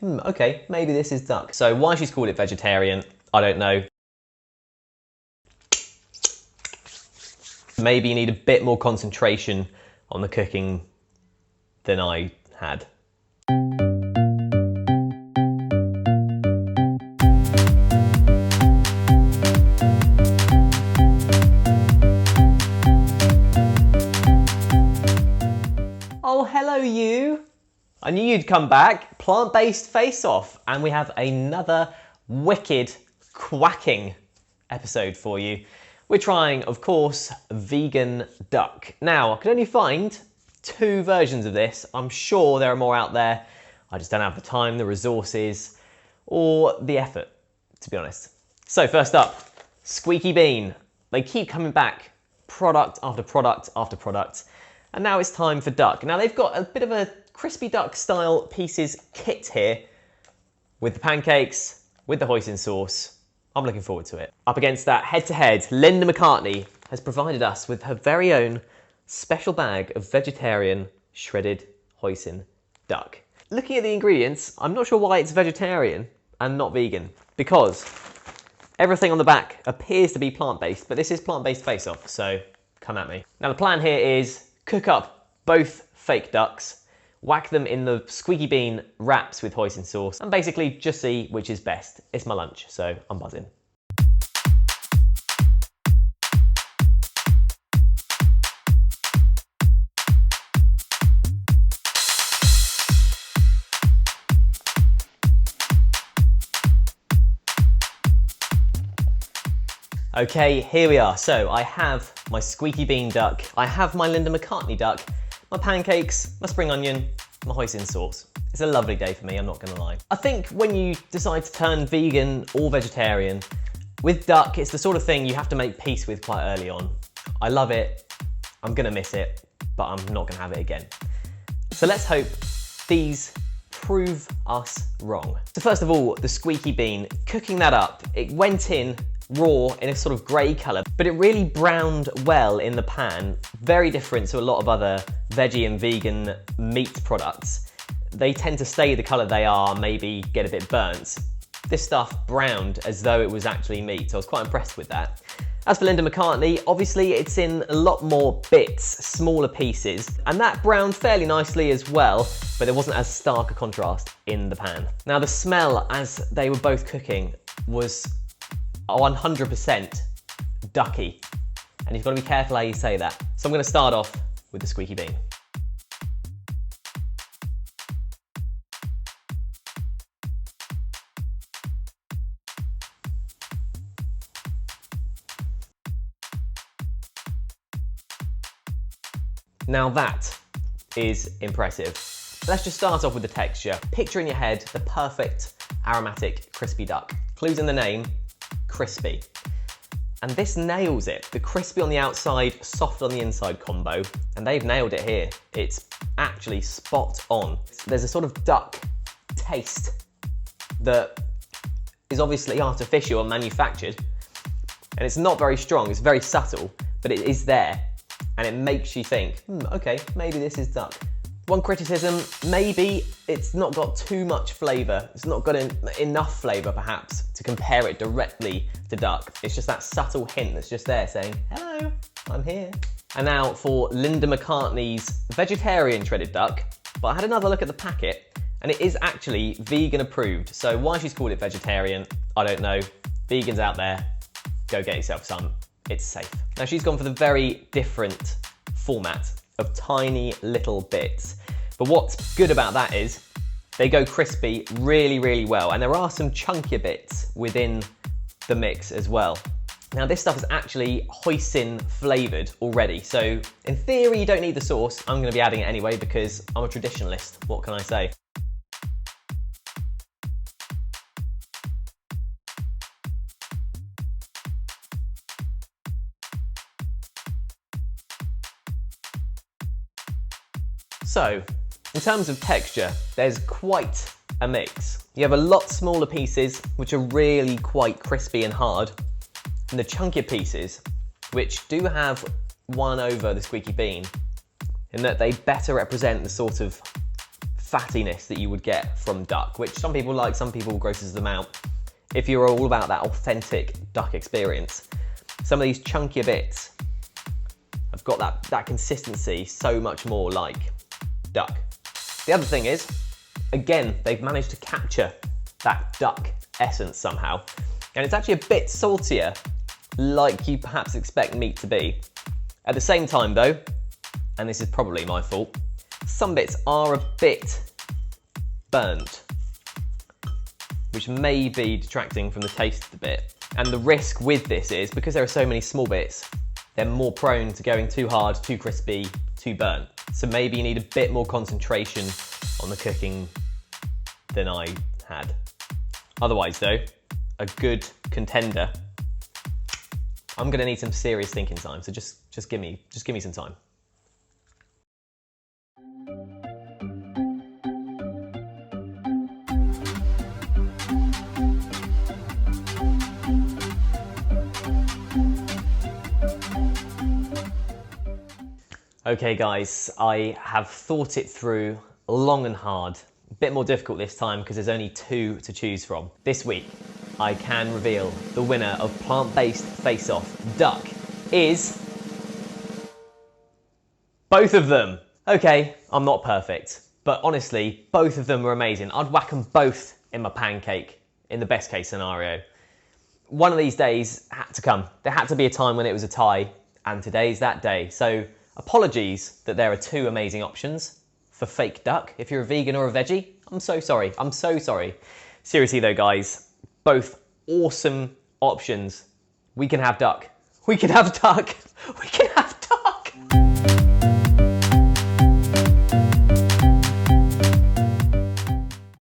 Okay, maybe this is duck. So why she's called it vegetarian, I don't know. Maybe you need a bit more concentration on the cooking than I had. Oh, hello you. I knew you'd come back. Plant-based face-off. And we have another wicked quacking episode for you. We're trying, of course, vegan duck. Now, I could only find 2 versions of this. I'm sure there are more out there. I just don't have the time, the resources, or the effort, to be honest. So first up, squeaky bean. They keep coming back, product after product after product. And now it's time for duck. Now they've got a bit of a crispy duck style pieces kit here with the pancakes, with the hoisin sauce. I'm looking forward to it. Up against that, head to head, Linda Mccartney has provided us with her very own special bag of vegetarian shredded hoisin duck. Looking at the ingredients, I'm not sure why it's vegetarian and not vegan, because everything on the back appears to be plant-based, but this is plant-based face-off, so come at me. Now the plan here is cook up both fake ducks, whack them in the squeaky bean wraps with hoisin sauce, and basically just see which is best. It's my lunch, so I'm buzzing. Okay, here we are. So I have my squeaky bean duck, I have my Linda Mccartney duck, my pancakes, my spring onion, my hoisin sauce. It's a lovely day for me, I'm not gonna lie. I think when you decide to turn vegan or vegetarian, with duck, it's the sort of thing you have to make peace with quite early on. I love it, I'm gonna miss it, but I'm not gonna have it again. So let's hope these prove us wrong. So first of all, the squeaky bean, cooking that up, it went in raw in a sort of grey colour, but it really browned well in the pan. Very different to a lot of other veggie and vegan meat products. They tend to stay the colour they are, maybe get a bit burnt. This stuff browned as though it was actually meat, so I was quite impressed with that. As for Linda Mccartney, obviously it's in a lot more bits, smaller pieces, and that browned fairly nicely as well, but there wasn't as stark a contrast in the pan. Now the smell as they were both cooking was 100% ducky, and you've got to be careful how you say that. So I'm going to start off with the squeaky bean. Now that is impressive. Let's just start off with the texture. Picture in your head the perfect aromatic crispy duck. Clues in the name, crispy. And this nails it. The crispy on the outside, soft on the inside combo, and they've nailed it here. It's actually spot on. There's a sort of duck taste that is obviously artificial and manufactured, and it's not very strong, it's very subtle, but it is there, and it makes you think, okay, maybe this is duck. One criticism, maybe it's not got too much flavour. It's not got enough flavour, perhaps, to compare it directly to duck. It's just that subtle hint that's just there saying, hello, I'm here. And now for Linda Mccartney's vegetarian shredded duck. But I had another look at the packet, and it is actually vegan approved. So why she's called it vegetarian, I don't know. Vegans out there, go get yourself some. It's safe. Now she's gone for the very different format of tiny little bits. But what's good about that is they go crispy really, really well. And there are some chunkier bits within the mix as well. Now this stuff is actually hoisin flavoured already. So in theory, you don't need the sauce. I'm gonna be adding it anyway because I'm a traditionalist. What can I say? So, in terms of texture, there's quite a mix. You have a lot smaller pieces, which are really quite crispy and hard, and the chunkier pieces, which do have won over the squeaky bean, in that they better represent the sort of fattiness that you would get from duck, which some people like, some people grosses them out. If you're all about that authentic duck experience, some of these chunkier bits have got that consistency so much more like duck. The other thing is, again, they've managed to capture that duck essence somehow, and it's actually a bit saltier, like you perhaps expect meat to be. At the same time though, and this is probably my fault, some bits are a bit burnt, which may be detracting from the taste a bit. And the risk with this is, because there are so many small bits, they're more prone to going too hard, too crispy, too burnt. So maybe you need a bit more concentration on the cooking than I had. Otherwise though, a good contender. I'm gonna need some serious thinking time, so just give me some time. Okay guys, I have thought it through long and hard. A bit more difficult this time because there's only two to choose from. This week, I can reveal the winner of plant-based face-off duck is both of them. Okay, I'm not perfect, but honestly, both of them were amazing. I'd whack them both in my pancake in the best case scenario. One of these days had to come. There had to be a time when it was a tie, and today's that day. So apologies that there are two amazing options for fake duck. If you're a vegan or a veggie, I'm so sorry. I'm so sorry. Seriously though, guys, both awesome options. We can have duck. We can have duck. We can have